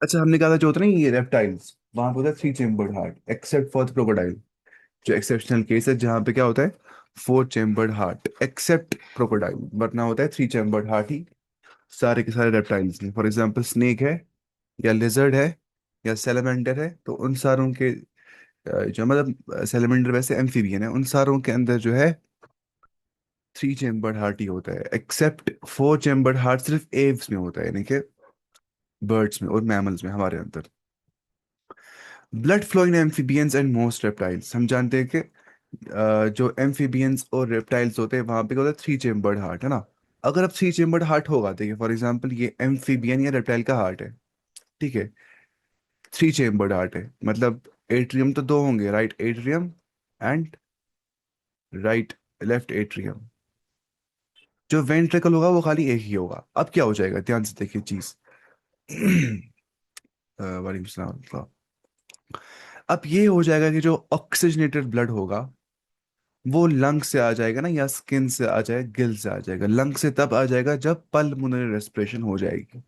अच्छा, हमने कहा था जो होता है ना ये रेप्टाइल्स, वहां पे होता है three chambered heart except for the crocodile. जो एक्सेप्शनल केस है जहाँ पे क्या होता है four chambered heart except crocodile, वरना होता है थ्री चेम्बर्ड हार्ट ही सारे के सारे रेप्टाइल्स में। फॉर एग्जाम्पल स्नेक है, या लिजर्ड है, या सेलेमेंडर है, तो उन सारों के जो मतलब सेलेमेंडर वैसे एम्फीबियन है, उन सारों के अंदर जो है थ्री चेम्बर्ड हार्ट ही होता है। एक्सेप्ट फोर चेम्बर्ड हार्ट सिर्फ एव्स में होता है, यानी कि बर्ड्स में और मैमल्स में हमारे अंदर। Blood flow in amphibians and most reptiles, हम जानते हैं कि जो एम्फीबियंस और रेप्टाइल्स होते हैं वहां पे क्या होता है थ्री चेम्बर्ड हार्ट है ना। अगर अब थ्री चेम्बर्ड हार्ट होगा, देखिए फॉर एग्जांपल ये एम्फीबियन या रेप्टाइल का हार्ट है, ठीक है, थ्री चेम्बर्ड हार्ट है, मतलब एट्रियम तो दो होंगे, right atrium and right left atrium. जो वेंट्रिकल होगा वो खाली एक ही होगा। अब क्या हो जाएगा, ध्यान से देखिए चीज। वालेकुम सलाम। अब ये हो जाएगा कि जो ऑक्सीजनेटेड ब्लड होगा वो लंग से आ जाएगा ना, या स्किन से आ जाएगा, गिल से आ जाएगा। लंग से तब आ जाएगा जब पल्मोनरी रेस्पिरेशन हो जाएगी,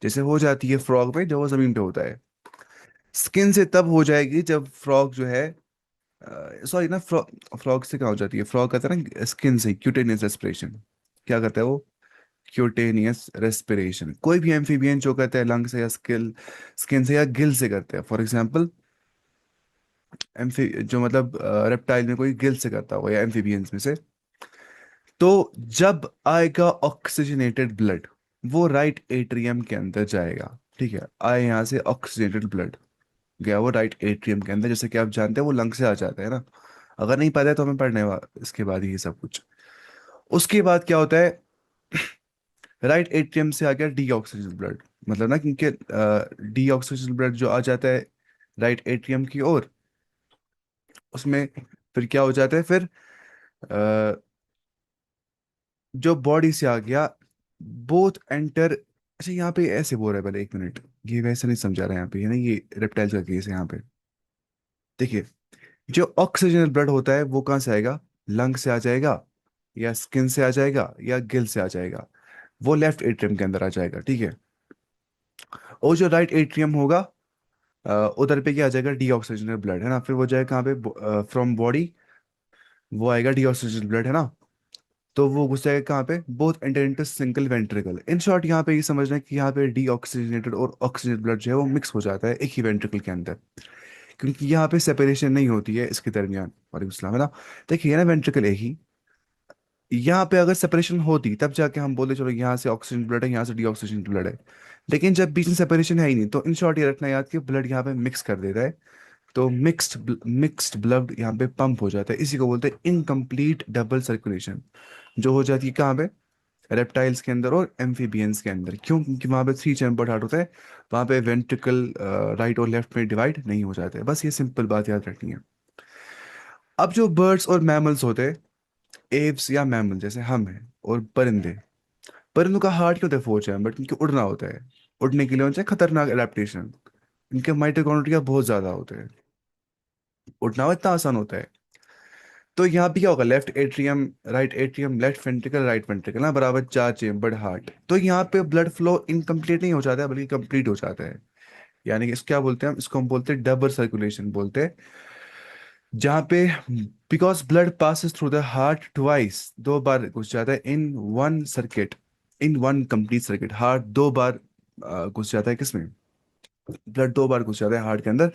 जैसे हो जाती है फ्रॉग में जब वो जमीन पे होता है। स्किन से तब हो जाएगी जब फ्रॉग जो है, सॉरी ना, फ्रॉग से कहाँ हो जाती है, फ्रॉग कहता है ना स्किन से, क्यूटेनियस रेस्पिरेशन। क्या करता है वो, क्यूटेनियस रेस्पिरेशन। कोई भी एम्फीबियन जो करता है लंग से या स्किन से या गिल से करता है। फॉर एग्जाम्पल एम्फी जो मतलब रेप्टाइल में कोई गिल से करता होगा या एम्फीबियंस में से, तो जब आएगा ऑक्सीजनेटेड ब्लड वो राइट एट्रियम के अंदर जाएगा। ठीक है, आए यहाँ से ऑक्सीजनेटेड ब्लड, गया वो राइट एट्रियम के अंदर। जैसे कि आप जानते हैं वो लंग से आ जाता है ना, अगर नहीं पता है तो हमें इसके बाद ही ये सब कुछ। उसके बाद क्या होता है, राइट एट्रियम से आ गया डीऑक्सीजन ब्लड, मतलब ना, क्योंकि डीऑक्सीजन ब्लड जो आ जाता है राइट एट्रियम की ओर, उसमें फिर क्या हो जाता है, फिर जो बॉडी से आ गया बोथ एंटर। अच्छा यहाँ पे ऐसे बोल रहा है, पहले एक मिनट, ये वैसे नहीं समझा रहा है यहाँ पे, है ना, ये रेप्टाइल्स का केस है यहाँ पे। देखिए, जो ऑक्सीजन ब्लड होता है वो कहाँ से आएगा, लंग से आ जाएगा, या स्किन से आ जाएगा, या गिल से आ जाएगा। वो लेफ्ट एट्रियम के अंदर आ जाएगा, ठीक है। और जो राइट एट्रियम होगा, उधर पे क्या आ जाएगा, डीऑक्सीजनेटेड ब्लड है ना, फिर वो जाएगा कहाँ पे, फ्रॉम बॉडी वो आएगा डीऑक्सीजनेटेड ब्लड है ना, तो वो घुस जाएगा कहाँ पे, both enter into single ventricle. In short यहाँ पे ये समझना है कि यहाँ पे डीऑक्सीजनेटेड और ऑक्सीजनेटेड ब्लड जो है वो मिक्स हो जाता है एक ही वेंट्रिकल के अंदर, क्योंकि यहाँ पे सेपरेशन नहीं होती है इसके दरमियान। वालेकुम सलाम, है ना। देखिए ना, वेंट्रिकल एक ही, यहाँ पे अगर सेपरेशन होती तब जाके हम बोले चलो यहाँ से ऑक्सीजन ब्लड है, यहाँ से डीऑक्सीजन ब्लड है। लेकिन जब बीच में सेपरेशन है ही नहीं, तो इन शॉर्ट ये रखना याद कि ब्लड यहाँ पे मिक्स कर देता है, तो मिक्स्ड ब्लड यहाँ पे पंप हो जाता है। इसी को बोलते हैं इनकम्प्लीट डबल सर्कुलेशन, जो हो जाती है कहाँ पे, रेप्टाइल्स के अंदर और एम्फीबियंस के अंदर। क्यों, क्योंकि वहाँ पे थ्री चैम्बर्ड हार्ट होता है, वहाँ पे वेंट्रिकल राइट और लेफ्ट में डिवाइड नहीं हो जाते। बस ये सिंपल बात याद रखनी है। अब जो बर्ड्स और मैमल्स होते हैं, एव्स या मैमल जैसे हम हैं, और परिंदे, परिंदों का हार्ट क्यों होता है फोर चैम्बर्ड, क्योंकि उड़ना होता है। उड़ने के लिए होता है खतरनाक एडेप्टेशन, इनके माइटोकॉन्ड्रिया बहुत ज्यादा होते हैं, उड़ना इतना आसान होता है। तो यहाँ पे क्या होगा, left atrium, right atrium, left ventricle, right ventricle ना, बराबर चार चेम्बर्ड हार्ट। तो यहाँ पे ब्लड फ्लो इनकम्प्लीट नहीं हो जाता है, बल्कि कंप्लीट हो जाता है। यानी कि इसको क्या बोलते हैं हम, इसको हम बोलते हैं डबल सर्कुलेशन बोलते हैं, जहाँ पे because blood passes through the heart twice, दो बार घुस जाता है in one circuit, in one complete circuit. Heart दो बार घुस जाता है किसमें, ब्लड दो बार घुस जाता है हार्ट के अंदर।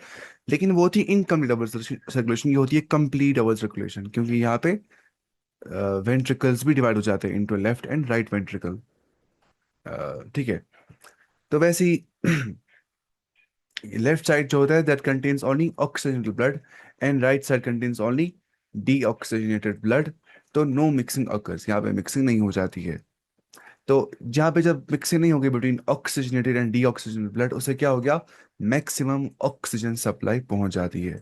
लेकिन वो थी इनकम्प्लीट डबल सर्कुलेशन, ये होती है कंप्लीट डबल सर्कुलेशन, क्योंकि यहाँ पे वेंट्रिकल्स भी डिवाइड हो जाते हैं into left and right ventricle. ठीक है, तो वैसे ही लेफ्ट साइड जो होता है that contains only oxygenated blood, and right side contains only deoxygenated blood. तो नो मिक्सिंग अकर्स, यहाँ पे मिक्सिंग नहीं हो जाती है। तो जहाँ पे जब मिक्सिंग नहीं होगी between oxygenated and deoxygenated blood, उसे क्या हो गया, मैक्सिमम ऑक्सीजन सप्लाई पहुंच जाती है।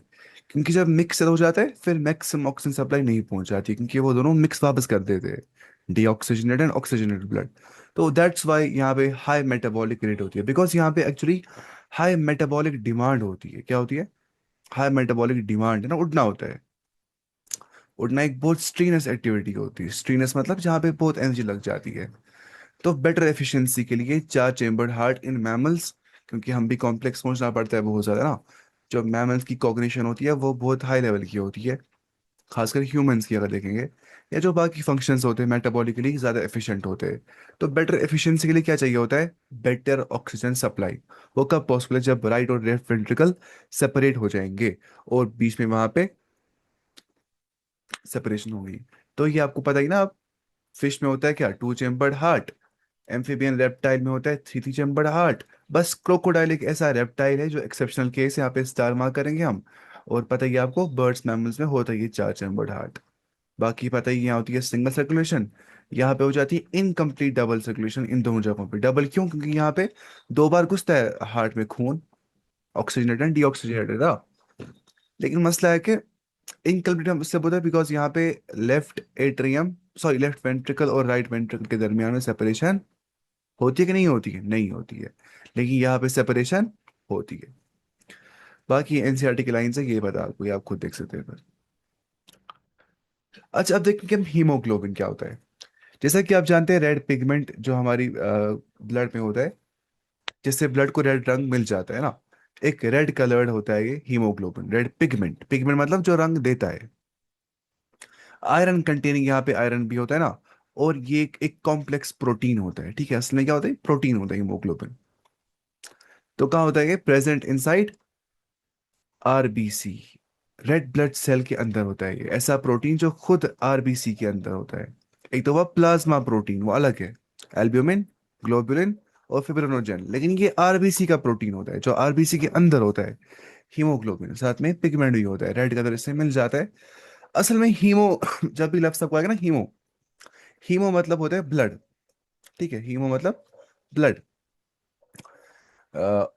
क्योंकि जब मिक्स हो जाता है फिर मैक्सिमम ऑक्सीजन सप्लाई नहीं पहुंच जाती, क्योंकि वो दोनों मिक्स वापस कर देते हैं, डीऑक्सीजनेटेड एंड ऑक्सीजनेटेड ब्लड। तो दैट्स वाई यहाँ पे हाई मेटाबॉलिक रेट होती है, बिकॉज यहाँ पे एक्चुअली हाई मेटाबॉलिक डिमांड होती है। क्या होती है, हाई मेटाबॉलिक डिमांड है ना, उड़ना होता है। उड़ना एक बहुत स्ट्रीनस एक्टिविटी होती है, स्ट्रीनस मतलब जहाँ पे बहुत एनर्जी लग जाती है। तो बेटर एफिशिएंसी के लिए चार चेम्बर्ड हार्ट इन मैमल्स क्योंकि हम भी कॉम्प्लेक्स सोचना पड़ता है बहुत ज़्यादा ना। जो मैमल्स की कॉग्निशन होती है वो बहुत हाई लेवल की होती है, खासकर ह्यूमंस की अगर देखेंगे। या जो बाकी फंक्शंस होते हैं मेटाबॉलिकली ज़्यादा एफिशिएंट होते हैं। तो बेटर एफिशिएंसी के लिए क्या चाहिए होता है? Better oxygen supply. वो कब पॉसिबल है? जब राइट और लेफ्ट वेंट्रिकल सेपरेट हो जाएंगे और बीच में वहां पे सेपरेशन होगी। तो ये आपको पता ही ना। अब फिश में होता है क्या? To chambered heart. Amphibian reptile में होता है थ्री चेम्बर्ड हार्ट। बस क्रोकोडाइल एक ऐसा रेप्टाइल है जो एक्सेप्शनल केस है, यहाँ पे स्टार मार्क करेंगे हम। और पता ही है आपको बर्ड्स मैमल्स में होता है ये चार चेम्बर्ड हार्ट। बाकी पता ही यहाँ होती है सिंगल सर्कुलेशन। यहाँ पे हो जाती है इनकम्प्लीट डबल सर्कुलेशन इन दोनों जगहों पे। डबल क्यों? क्योंकि यहाँ पे दो बार घुसता है हार्ट में खून, ऑक्सीजनेटेड एंड डीऑक्सीजनेटेड था। लेकिन मसला है कि इनकम्प्लीट हम इससे बोलते हैं बिकॉज यहाँ पे left atrium, sorry left ventricle और राइट वेंट्रिकल के दरमियान में सेपरेशन होती है कि नहीं होती है? नहीं होती है। लेकिन यहाँ पे सेपरेशन होती है। बाकी एनसीईआरटी की लाइन से ये बता आपको, ये आप खुद देख सकते हैं फिर। अच्छा, अब देखें कि हम हीमोग्लोबिन क्या होता है। जैसा कि आप जानते हैं रेड पिगमेंट जो हमारी ब्लड में होता है, जिससे ब्लड को रेड रंग मिल जाता है ना। एक रेड कलर्ड होता है ये हीमोग्लोबिन, रेड पिगमेंट। पिगमेंट मतलब जो रंग देता है। आयरन कंटेनिंग, यहाँ पे आयरन भी होता है ना। और ये एक कॉम्प्लेक्स प्रोटीन होता है, ठीक है। असल में क्या होता है? प्रोटीन होता है हीमोग्लोबिन। तो कहाँ होता है ये? Present inside RBC, red blood cell के अंदर होता है ये ऐसा प्रोटीन जो खुद आरबीसी के अंदर होता है। एक तो वह प्लाज्मा प्रोटीन, वो अलग है, एल्ब्यूमिन, ग्लोबुलिन और फिब्रिनोजेन। लेकिन ये आरबीसी का प्रोटीन होता है जो आरबीसी के अंदर होता है। हीमोग्लोबिन साथ में पिगमेंट भी होता है, रेड कलर इससे मिल जाता है। असल में हीमो जब भी लफ्ज आपको आएगा ना हीमो, हीमो मतलब होता है ब्लड, ठीक है। हीमो मतलब ब्लड।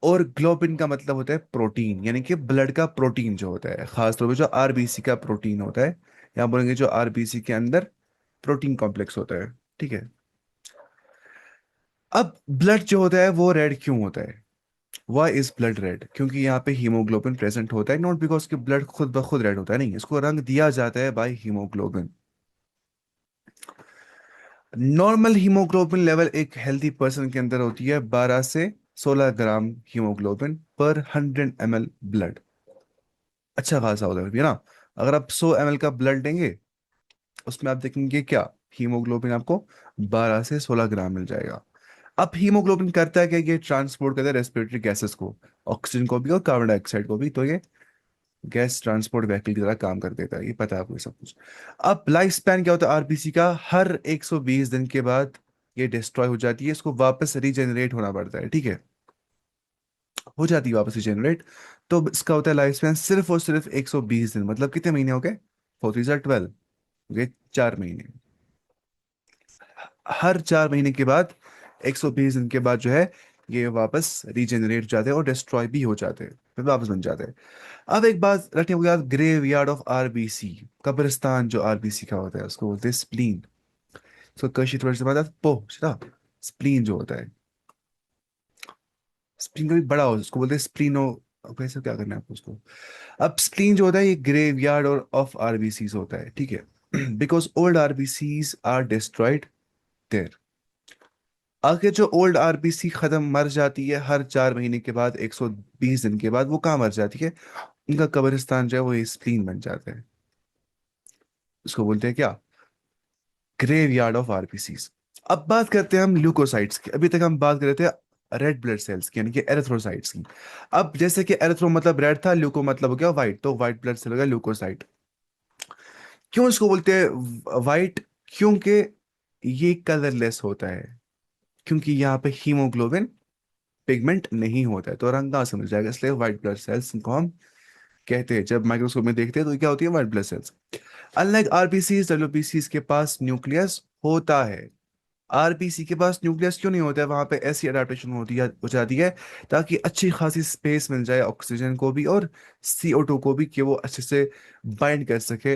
और ग्लोबिन का मतलब होता है प्रोटीन, यानी कि ब्लड का प्रोटीन जो होता है, खासतौर पे जो आरबीसी का प्रोटीन होता है। यहाँ बोलेंगे जो आरबीसी के अंदर प्रोटीन कॉम्प्लेक्स होता है, ठीक है। अब ब्लड जो होता है वो रेड क्यों होता है? Why is blood red? क्योंकि यहाँ पे हीमोग्लोबिन प्रेजेंट होता है, नॉट बिकॉज कि ब्लड खुद ब खुद रेड होता है, नहीं, इसको रंग दिया जाता है by haemoglobin. Normal haemoglobin level एक हेल्दी पर्सन के अंदर होती है 12 से 16 ग्राम हीमोग्लोबिन पर 100 ml ब्लड। अच्छा खासा होता है ना। अगर आप 100 ml का ब्लड देंगे, उसमें आप देखेंगे क्या? हीमोग्लोबिन आपको 12 से 16 ग्राम मिल जाएगा। अब हीमोग्लोबिन करता है क्या? ये ट्रांसपोर्ट करता है रेस्पिरेटरी गैसेस को, ऑक्सीजन को भी और कार्बन डाइऑक्साइड को भी। तो ये गैस ट्रांसपोर्ट व्हीकल की तरह काम कर देता है, ये पता है आपको ये सब कुछ। अब लाइफ स्पैन क्या होता है आरबीसी का? हर 120 दिन के बाद ये डिस्ट्रॉय हो जाती है, इसको वापस रीजेनरेट होना पड़ता है, ठीक है। हो जाती है वापस रीजेनरेट। तो इसका होता है लाइफ स्पैन सिर्फ और सिर्फ 120 दिन। मतलब कितने महीने हो गए? 4 3 12 हो गए, 4 महीने। हर 4 महीने के बाद, 120 दिन के बाद जो है, ये वापस रीजेनरेट हो जाते हैं और डिस्ट्रॉय भी हो जाते हैं, फिर वापस बन जाते हैं। अब एक बात रखने को याद, ग्रेव यार्ड ऑफ आरबीसी, कब्रिस्तान जो आरबीसी का होता है उसको बोलते हैं स्प्लीन। इसको कशी थोड़ा सा बात पो स्प्लीन जो होता है, स्प्लीन कभी बड़ा हो उसको बोलते हैं स्प्लीनो। कैसे क्या करना है आपको उसको? अब स्प्लीन जो होता है ये ग्रेव यार्ड और ऑफ आरबीसीज होता है, ठीक है। Because old RBCs are destroyed there. आखिर जो ओल्ड आरबीसी खत्म मर जाती है हर 4 महीने के बाद, 120 दिन के बाद, वो कहाँ मर जाती है? उनका कब्रिस्तान जो है वो स्प्लीन बन जाता है। उसको बोलते हैं क्या? Graveyard of RBCs. अब बात करते हैं हम ल्यूकोसाइट्स की। अभी तक हम बात कर रहे थे रेड ब्लड सेल्स की, यानी कि एरिथ्रोसाइट्स की। अब जैसे कि एरिथ्रो मतलब रेड था, ल्यूको मतलब हो गया व्हाइट, तो व्हाइट ब्लड सेल हो गया ल्यूकोसाइट। क्यों इसको बोलते हैं व्हाइट? क्योंकि ये कलरलेस होता है, क्योंकि यहाँ पे हीमोग्लोबिन पिगमेंट नहीं होता है, तो रंग कहाँ से मिल जाएगा? इसलिए व्हाइट ब्लड सेल्स को हम कहते हैं। जब माइक्रोस्कोप में देखते हैं तो ये क्या होती है? White blood sales. Unlike RBC WBC के पास न्यूक्लियस होता है। आरबीसी के पास न्यूक्लियस क्यों नहीं होता है? वहां पे ऐसी अडेप्टेशन होती है, हो जाती है ताकि अच्छी खासी स्पेस मिल जाए ऑक्सीजन को भी और CO2 को भी, कि वो अच्छे से बाइंड कर सके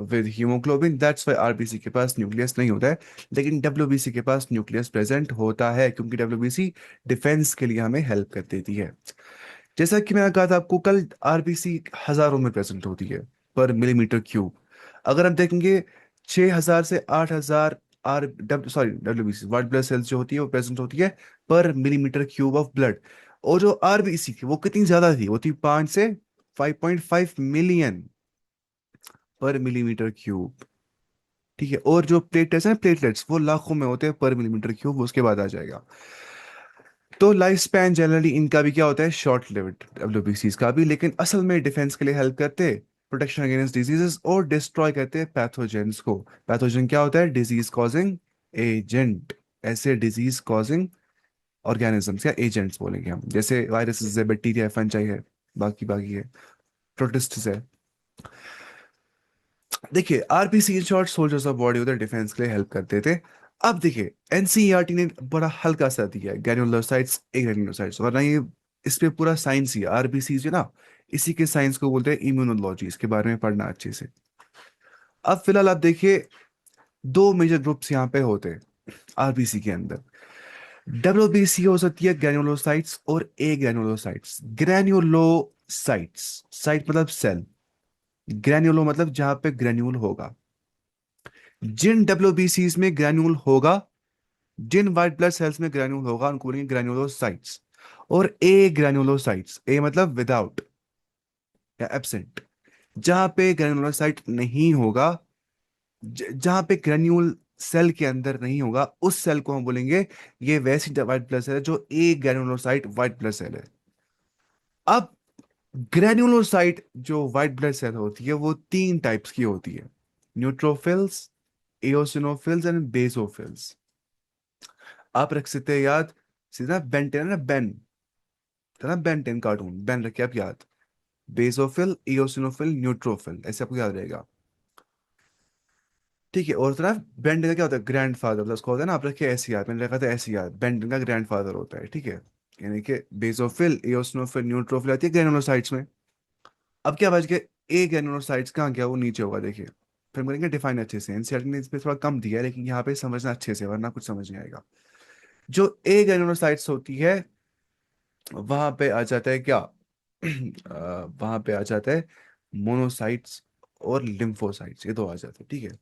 with haemoglobin. That's why RBC के पास न्यूक्लियस नहीं होता है। लेकिन डब्ल्यूबीसी के पास न्यूक्लियस प्रेजेंट होता है, क्योंकि डब्ल्यूबीसी डिफेंस के लिए हमें हेल्प कर देती है। जैसा कि मैंने कहा था आपको कल, आरबीसी हजारों में प्रेजेंट होती है पर मिलीमीटर क्यूब। अगर हम देखेंगे 6,000 से 8,000 R W sorry WBC white blood sales जो होती है वो प्रेजेंट होती है पर मिलीमीटर क्यूब ऑफ ब्लड। और जो आरबीसी थी वो कितनी ज्यादा थी, वो थी 5 से 5.5 मिलियन पर मिलीमीटर क्यूब। ठीक है, और जो प्लेटलेट्स हैं प्लेटलेट्स वो लाखों में होते हैं पर मिलीमीटर क्यूब, उसके बाद आ जाएगा। तो लाइफ स्पैन जनरली इनका भी क्या होता है, शॉर्ट लिव्ड डब्ल्यूबीसीज का भी, लेकिन असल में डिफेंस के लिए हेल्प करते हैं, प्रोटेक्शन अगेंस्ट डिजीजेस, और डिस्ट्रॉय करते हैं पैथोजेंस को। पैथोजन क्या होता है, डिजीज कॉजिंग एजेंट। ऐसे डिजीज कॉजिंग ऑर्गेनिजम्स या एजेंट्स बोलेंगे हम, जैसे वायरसेस है, बैक्टीरिया है, फंजाई है, बाकी बाकी है, प्रोटिस्ट है। देखिए RPC in short soldiers of body उधर डिफेंस के लिए हेल्प करते थे। अब देखिए एनसीईआरटी ने बड़ा हल्का सा दिया है, ग्रैन्युलोसाइट्स ए ग्रैन्युलोसाइट्स, वरना ये इस पे पूरा साइंस ही है आरबीसी जो ना, इसी के साइंस को बोलते हैं इम्यूनोलॉजी, इसके बारे में पढ़ना अच्छे से। अब फिलहाल आप देखिए दो मेजर ग्रुप्स यहाँ पे होते हैं आरबीसी के अंदर। डब्ल्यूबीसी हो सकती है ग्रैन्युलोसाइट्स और ए ग्रैन्युलोसाइट्स। ग्रैन्युलोसाइट्स, साइट मतलब सेल, ग्रैन्युलो मतलब जहां पे ग्रैन्यूल होगा। जिन डब्ल्यूबीसीज में ग्रैन्यूल होगा, जिन व्हाइट ब्लड सेल्स में ग्रैन्यूल होगा उनको बोलेंगे ग्रैन्युलोसाइट्स। और ए ग्रैन्युलोसाइट्स, ए मतलब विदाउट या एब्सेंट, जहां पे ग्रैन्युलोसाइट नहीं होगा, जहां पे ग्रैन्यूल सेल के अंदर नहीं होगा, उस सेल को हम बोलेंगे ये वैसी व्हाइट ब्लड सेल है जो ए ग्रैन्युलोसाइट व्हाइट ब्लड सेल है। अब ग्रैन्युलोसाइट जो व्हाइट ब्लड सेल होती है वो तीन टाइप्स की होती है, न्यूट्रोफिल्स, एओसिनोफिल्स एंड बेसोफिल्स। आप रख सकते हैं याद, सीधा बेंटेन है ना, बेन था ना, बेंटेन कार्टून, बेन रखे आप याद। बेसोफिल, इयोसिनोफिल, न्यूट्रोफिल, ऐसे आपको याद रहेगा। ठीक है, और तरफ बेंटेन का क्या होता है, ग्रैंड फादर, मतलब उसको होता है ना, आप रखे ऐसे याद, मैंने रखा था ऐसे याद, बेंटेन का ग्रैंड फादर होता है। ठीक है, यानी कि बेसोफिल, इयोसिनोफिल, न्यूट्रोफिल आती है ग्रैनुलोसाइट्स में। अब क्या बच गया, ए ग्रैनुलोसाइट्स कहाँ गया, वो नीचे होगा देखिए। फिर करेंगे डिफाइन अच्छे से, एनसीईआरटी ने इस पे थोड़ा कम दिया है, लेकिन यहाँ पे समझना अच्छे से वरना कुछ समझ नहीं आएगा। जो ए ग्रैनुलोसाइट्स होती है वहां पे आ जाता है क्या वहां पे आ जाता है मोनोसाइट्स और लिम्फोसाइट्स, ये दो आ जाते हैं। ठीक है,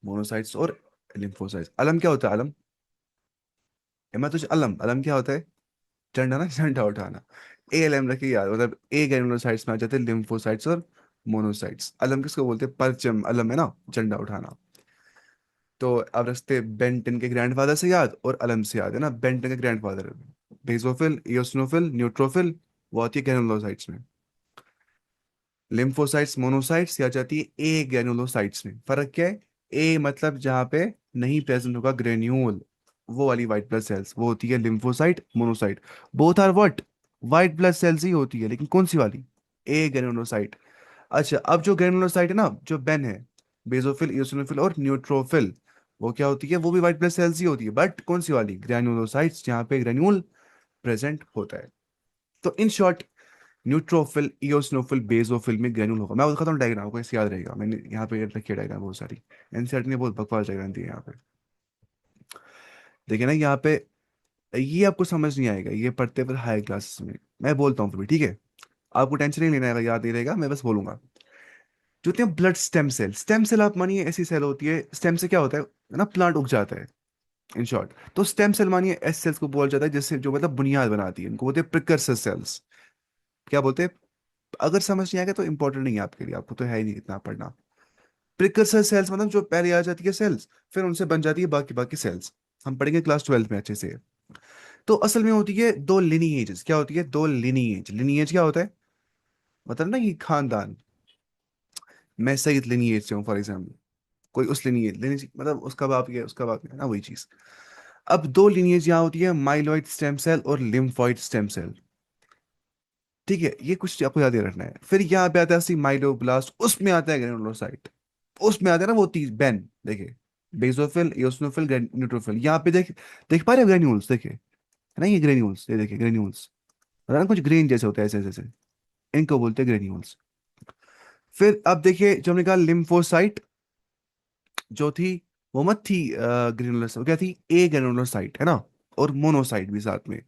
मोनोसाइट्स और लिम्फोसाइट्स। अलम क्या होता है, अलम, मैं तुझे अलम, अलम क्या होता है, झंडा ना, झंडा उठाना। ए एल एम रखिए यार, मतलब ए ग्रैनुलोसाइट्स में आ जाते हैं लिम्फोसाइट्स और मोनोसाइट्स। अलम किसको बोलते हैं, परचम, अलम है ना, झंडा उठाना। तो अब रखते बेंटन के ग्रैंडफादर से याद और अलम से याद है ना, बेंटन के ग्रैंडफादर बेसोफिल, इयोसिनोफिल, न्यूट्रोफिल, वो आती है ग्रैनुलोसाइट्स में। लिम्फोसाइट्स मोनोसाइट्स या जाती है ए ग्रैनुलोसाइट्स में। फर्क क्या है, ए मतलब जहां पे नहीं प्रेजेंट होगा ग्रेन्यूल, वो वाली व्हाइट ब्लड सेल्स वो होती है lymphocyte, monocyte. Both are what, white blood cells ही होती है, लेकिन कौन सी वाली, ए ग्रेनुलोसाइट। अच्छा, अब जो ग्रेनुलोसाइट है ना, जो बेन है, बेसोफिल, इयोसिनोफिल और न्यूट्रोफिल, वो क्या होती है, वो भी व्हाइट ब्लड सेल्स ही होती है, बट कौन सी वाली, ग्रैनुलोसाइट्स, जहाँ पे ग्रेन्यूल प्रेजेंट होता है। तो इन शॉर्ट, न्यूट्रोफिल, इयोसिनोफिल, बेसोफिल में ग्रेन्यूल होगा। मैं दिखाता हूँ डायग्राम, आपको ऐसे याद रहेगा, मैंने यहाँ पे रखी है डायग्राम बहुत सारी, एनसीईआरटी ने बहुत बकवास डायग्राम दी है यहाँ पे। देखिए ना यहाँ पे, ये आपको समझ नहीं आएगा ये पढ़ते पर हाई क्लासेस में, मैं बोलता हूँ फिर भी, ठीक है। आपको टेंशन नहीं लेना है, याद नहीं रहेगा, मैं बस बोलूंगा। जो होते हैं blood stem cell, stem cell आप मानिए ऐसी सेल होती है, स्टेम से क्या होता है ना, प्लांट उग जाता है इन शॉर्ट। तो स्टेम सेल मानिए एस सेल्स को बोला जाता है, जिससे जो मतलब बुनियाद बनाती है, इनको बोलते हैं प्रिकर्सर सेल्स। क्या बोलते हैं, अगर समझ नहीं आएगा तो इंपॉर्टेंट नहीं है आपके लिए, आपको तो है ही नहीं इतना पढ़ना। प्रिकर्सर सेल्स मतलब जो पहले आ जाती है सेल्स, फिर उनसे बन जाती है बाकी बाकी सेल्स। हम पढ़ेंगे क्लास 12 में अच्छे से। तो असल में होती है दो लिनीएज, क्या होती है, दो लिनीएज। लिनीएज क्या होता है, मतलब ना ये खानदान, मैं सही लिनीएज से हूँ फॉर एग्जाम्पल, कोई उस लिनीएज, लिनीएज मतलब उसका बाप ये उसका बाप ये है ना, वही चीज। अब दो लिनीएज यहाँ होती है, माइलॉइड स्टेम सेल और लिम्फॉइड स्टेम सेल। ठीक है, ये कुछ आपको याद ही रखना है। फिर यहाँ पे आता है माइलोब्लास्ट, उसमें आता है ग्रेनुलोसाइट, उसमें आता है ना वो तीस बेन, देखिए, बेसोफिल, इयोसिनोफिल, न्यूट्रोफिल। यहाँ पे देख, देख पा रहे हो ग्रेन्यूल्स, देखिए है ना, ये ग्रेन्यूल्स, ये देखिए ग्रेन्यूल्स, ना कुछ ग्रीन जैसे होते हैं ऐसे ऐसे, इनको बोलते हैं ग्रेन्यूल्स। फिर अब देखिए जो हमने कहा लिम्फोसाइट जो थी, वो मत थी ग्रेनुलर, क्या थी, ए ग्रेनुलोसाइट है ना, और मोनोसाइट भी साथ में।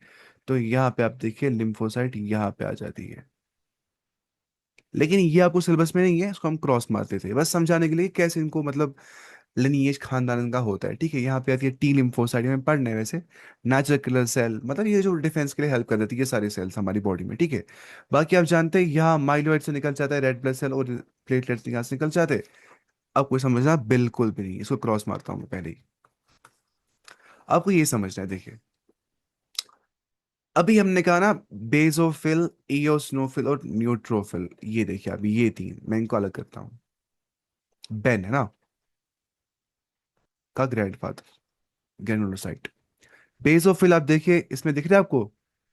तो यहाँ पे आप देखिए लिम्फोसाइट यहाँ पे आ जाती है, लेकिन ये आपको सिलेबस में नहीं है, इसको हम क्रॉस मारते थे बस समझाने के लिए कैसे इनको मतलब लिनिएज खानदान का होता है, ठीक है। यहाँ पे आती है टी लिम्फोसाइट में पढ़ने वैसे, नेचुरल किलर सेल, मतलब ये जो डिफेंस के लिए हेल्प कर देती है ये सारे सेल्स हमारी बॉडी में, ठीक है। बाकी आप जानते हैं यहाँ माइलोइड से निकल जाता है रेड ब्लड सेल, और प्लेटलेट्स यहाँ से निकल जाते हैं। अब कोई समझना बिल्कुल भी नहीं, इसको क्रॉस मारता हूँ मैं पहले ही। आपको ये समझना है, देखिए अभी हमने कहा ना, बेजोफिल, इयोसिनोफिल और न्यूट्रोफिल, ये देखिए अभी ये तीन, मैं इनको अलग करता हूँ। बेन है ना, का ग्रैंडफादर, ग्रेनुलोसाइट। बेसोफिल आप देखिए इसमें दिख रहा है आपको,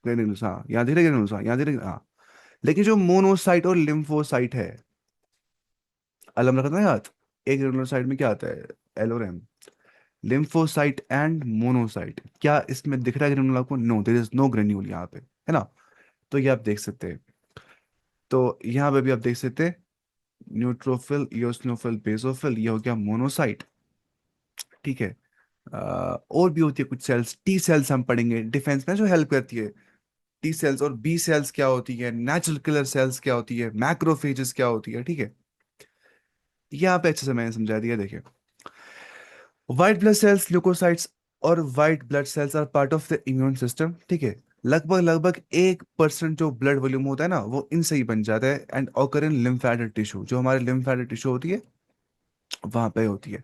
ग्रेनुलोस, हाँ यहाँ दिख रहा है ग्रेनुलोस, हाँ यहाँ दिख रहा है, हाँ। लेकिन जो मोनोसाइट और लिम्फोसाइट है, अलग रखना है याद। एक ग्रेनुलोसाइट में क्या आता है, एल और एम। लिम्फोसाइट एंड मोनोसाइट, क्या इसमें दिख रहा है ग्रेनुल आपको? No, there is no granule यहाँ पे, है ना। तो ये आप देख सकते हैं, तो यहाँ पे भी आप देख सकते हैं, न्यूट्रोफिल, इयोसिनोफिल, बेसोफिल, ये हो गया मोनोसाइट, ठीक है। और भी होती है कुछ सेल्स, टी सेल्स हम पढ़ेंगे डिफेंस में जो हेल्प करती है। टी सेल्स और बी सेल्स क्या होती है, नेचुरल किलर सेल्स क्या होती है, मैक्रोफेजेस क्या होती है, ठीक है। यहाँ पे अच्छे से मैंने समझा दिया, देखिए व्हाइट ब्लड सेल्स, ल्यूकोसाइट्स और white blood cells are part of the immune system, ठीक है। लगभग लगभग 1% जो ब्लड वॉल्यूम होता है ना वो इनसे ही बन जाता है, and occur in lymphatic tissue, जो हमारे लिम्फेटिक टिश्यू होती है वहां पे होती है।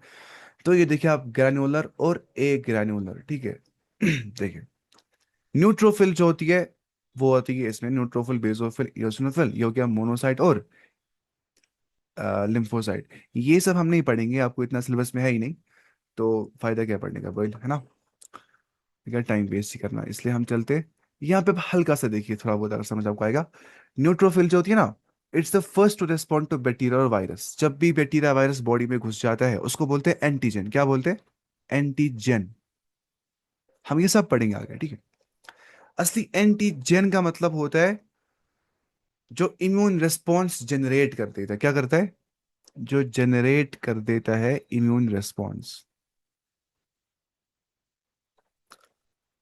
तो ये देखिए आप, ग्रैन्युलर और ए ग्रैन्युलर, ठीक है। देखिए न्यूट्रोफिल जो होती है वो होती है इसमें, न्यूट्रोफिल, बेसोफिल, इयोसिनोफिल, ये हो गया मोनोसाइट और लिम्फोसाइट। ये सब हम नहीं पढ़ेंगे, आपको इतना सिलेबस में है ही नहीं, तो फायदा क्या पढ़ने का बोल, है ना। क्या टाइम वेस्ट ही करना, इसलिए हम चलते यहाँ पे। हल्का सा देखिए, थोड़ा बहुत अगर समझ आपको आएगा। न्यूट्रोफिल जो होती है ना, it's the first to respond to bacteria और वायरस। जब भी बैक्टीरिया वायरस बॉडी में घुस जाता है उसको बोलते हैं एंटीजन। क्या बोलते हैं? एंटीजन। हम ये सब पढ़ेंगे आगे, ठीक है। असली एंटीजन का मतलब होता है जो इम्यून रिस्पॉन्स जनरेट कर देता है। क्या करता है? जो जनरेट कर देता है इम्यून रिस्पॉन्स।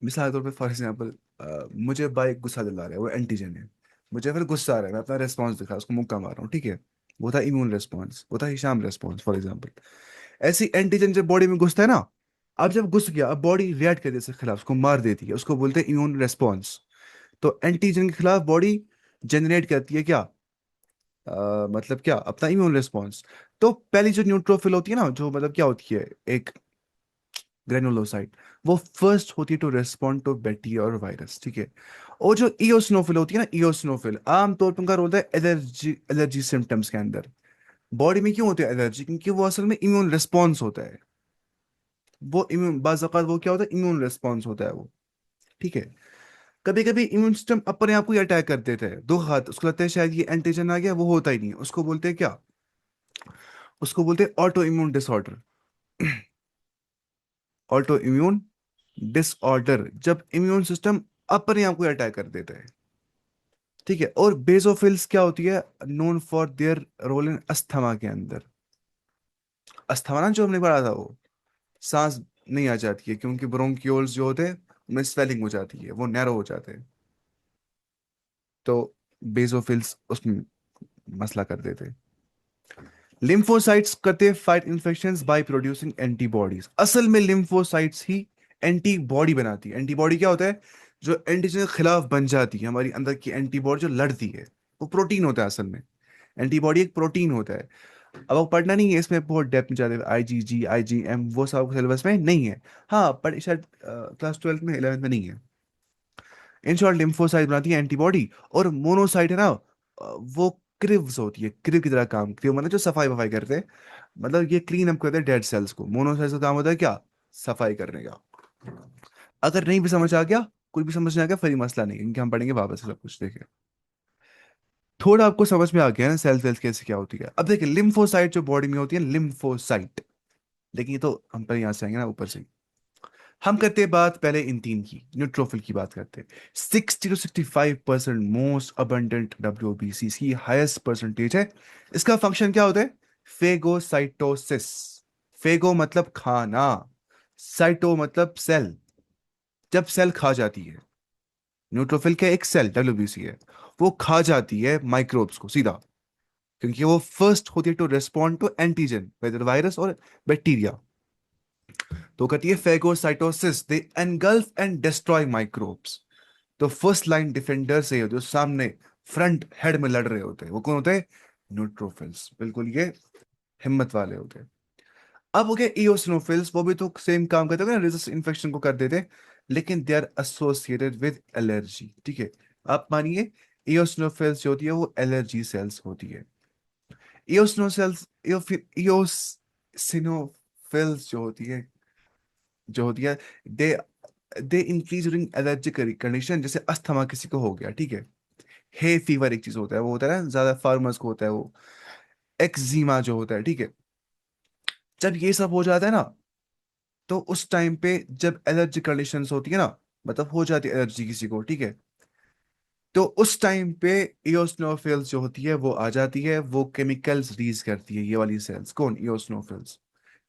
मिसाल के तौर पे फॉर एग्जांपल, मुझे बाइक गुस्सा दिला रहा है, वो एंटीजन है। मुझे फिर गुस्सा आ रहा है, मैं अपना रिस्पॉन्स दिखा, उसको मुक्का मार रहा हूँ, ठीक है। वो था इम्यून रिस्पॉन्स, वो था हिशाम रिस्पॉन्स फॉर एग्जांपल। ऐसी एंटीजन जब बॉडी में घुसता है ना, अब जब घुस गया, अब बॉडी रिएक्ट कर देती है इसके खिलाफ, उसको मार देती है, उसको बोलते हैं इम्यून रिस्पॉन्स। तो एंटीजन के खिलाफ बॉडी जनरेट करती है क्या, मतलब क्या, अपना इम्यून रिस्पॉन्स। तो पहली जो न्यूट्रोफिल होती है ना, जो मतलब क्या होती है, एक ग्रेनुलोसाइट, वो फर्स्ट होती है टू रेस्पॉन्ड टू बैक्टीरिया और वायरस, ठीक है। और जो इयोसिनोफिल होती है ना, इयोसिनोफिल आमतौर पर उनका रोल है एलर्जी, एलर्जी सिम्टम्स के अंदर। बॉडी में क्यों होती है एलर्जी? क्योंकि वो असल में इम्यून रिस्पॉन्स होता है। वो इम्यून बाज औक़ात वो क्या होता है, इम्यून रिस्पॉन्स होता है वो, ठीक है। कभी कभी इम्यून सिस्टम अपने आप को ही अटैक कर देता है, दो हाथ, उसको लगता है शायद ये एंटीजन आ गया, वो होता ही नहीं है। उसको बोलते हैं क्या? उसको बोलते हैं auto immune disorder. Auto immune disorder, जब इम्यून सिस्टम अपने आप को अटैक कर देता है, ठीक है। और बेसोफिल्स क्या होती है, known for their role in asthma के अंदर। अस्थमा ना जो हमने पढ़ा था, वो सांस नहीं आ जाती है क्योंकि ब्रोंक्यूल्स जो होते हैं उनमें स्वेलिंग हो जाती है, वो नैरो हो जाते हैं। तो बेसोफिल्स उसमें मसला कर देते हैं। लिम्फोसाइट्स करते हैं fight infections by producing antibodies. असल में लिम्फोसाइट्स ही एंटीबॉडी बनाती है। एंटीबॉडी क्या होता है? जो एंटीजन के खिलाफ बन जाती है, हमारी अंदर की एंटीबॉडी जो लड़ती है, वो प्रोटीन होता है असल में। एंटीबॉडी एक प्रोटीन होता है। अब वो पढ़ना नहीं है, इसमें बहुत डेप्थ में जाते हैं, IgG, IgM, वो सब सिलेबस में नहीं है। हाँ पर शायद क्लास 12 में, 11 में नहीं है। इन शॉर्ट लिम्फोसाइट बनाती है एंटीबॉडी, और मोनोसाइट है ना, वो क्रिव्स होती है, क्रिव की तरह काम, क्रिव मतलब जो सफाई वफाई करते हैं, मतलब ये क्लीन अप करते हैं डेड सेल्स को। मोनोसाइट का काम होता है क्या, सफाई करने का। अगर नहीं भी समझ आ गया, कोई भी समझ नहीं आ गया, फिर मसला नहीं, क्योंकि हम पढ़ेंगे वापस से सब कुछ, देखिए थोड़ा आपको समझ में आ गया ना सेल, सेल्स कैसे क्या होती है। अब देखिए लिम्फोसाइट जो बॉडी में होती है, लिम्फोसाइट, लेकिन ये तो हम पर यहाँ से आएंगे ना ऊपर से। हम करते हैं बात पहले इन तीन की, न्यूट्रोफिल की बात करते हैं। 60 to 65% मोस्ट अबंडेंट WBC की हाईएस्ट परसेंटेज है। इसका फंक्शन क्या होता है? फेगोसाइटोसिस। फेगो मतलब खाना, साइटो मतलब सेल, जब सेल खा जाती है। न्यूट्रोफिल का एक सेल WBC है, वो खा जाती है माइक्रोब्स को सीधा, क्योंकि वो फर्स्ट होती है to respond to antigen, whether virus और बैक्टीरिया। तो कहती है phagocytosis, they engulf and destroy microbes. तो फर्स्ट लाइन डिफेंडर से जो सामने फ्रंट हेड में लड़ रहे होते हैं वो कौन होते हैं? न्यूट्रोफिल्स। बिल्कुल, ये हिम्मत वाले होते हैं। अब हो गए इओसिनोफिल्स, वो भी तो सेम काम करते हैं ना, रेजिस्ट इन्फेक्शन को कर देते हैं, लेकिन they are associated with allergy. ठीक है, आप मानिए इओसिनोफिल्स जो होती है वो एलर्जी सेल्स होती है। इओसिनोसेल्स इओसिनोफिल्स जो होती है they they increase during allergic condition, जैसे अस्थमा किसी को हो गया, ठीक है, हे फीवर एक चीज होता है, वो होता है ना ज्यादा फार्मर्स को होता है वो, एक्जिमा जो होता है, ठीक है। जब ये सब हो जाता है ना, तो उस टाइम पे जब एलर्जी कंडीशंस होती है ना, मतलब हो जाती है एलर्जी किसी को, ठीक है, तो उस टाइम पे इओसिनोफिल्स जो होती है वो आ जाती है, वो केमिकल्स रिलीज करती है, ये वाली सेल्स, कौन? इओसिनोफिल्स,